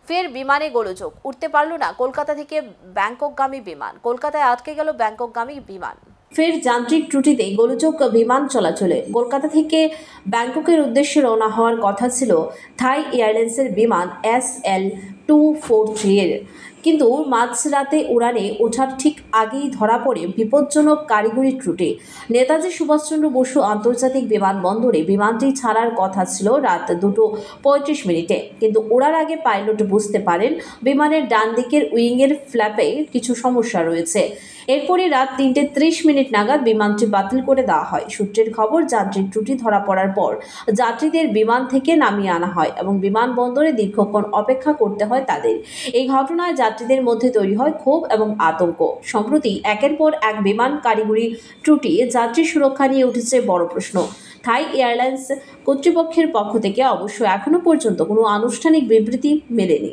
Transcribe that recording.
ফের বিমানে গোলযোগ, উঠতে পারল না কলকাতা থেকে ব্যাংককগামী বিমান। কলকাতায় আটকে গেল ব্যাংককগামী বিমান। ফের যান্ত্রিক ত্রুটিতে গোলযোগ বিমান চলাচলে। কলকাতা থেকে ব্যাংককের উদ্দেশ্যে রওনা হওয়ার কথা ছিল থাই এয়ারলাইন্সের বিমান SL243 এর, কিন্তু মাঝরাতে উড়ানে ওঠার ঠিক আগেই ধরা পড়ে বিপজ্জনক কারিগরি ত্রুটি। নেতাজি সুভাষচন্দ্র বসু আন্তর্জাতিক বিমানবন্দরে বিমানটি ছাড়ার কথা ছিল রাত 2:35, কিন্তু ওড়ার আগে পাইলট বুঝতে পারেন বিমানের ডান দিকের উইংয়ের ফ্ল্যাপে কিছু সমস্যা রয়েছে। এরপরই রাত 3:30 নাগাদ বিমানটি বাতিল করে দেওয়া হয়। সূত্রের খবর, যান্ত্রিক ত্রুটি ধরা পড়ার পর যাত্রীদের বিমান থেকে নামিয়ে আনা হয় এবং বিমানবন্দরে দীর্ঘক্ষণ অপেক্ষা করতে হয় তাদের। এই ঘটনায় যাত্রীদের মধ্যে তৈরি হয় ক্ষোভ এবং আতঙ্ক। সম্প্রতি একের পর এক বিমান কারিগরি ত্রুটি, যাত্রী সুরক্ষা নিয়ে উঠেছে বড় প্রশ্ন। থাই এয়ারলাইন্স কর্তৃপক্ষের পক্ষ থেকে অবশ্য এখনো পর্যন্ত কোনো আনুষ্ঠানিক বিবৃতি মেলেনি।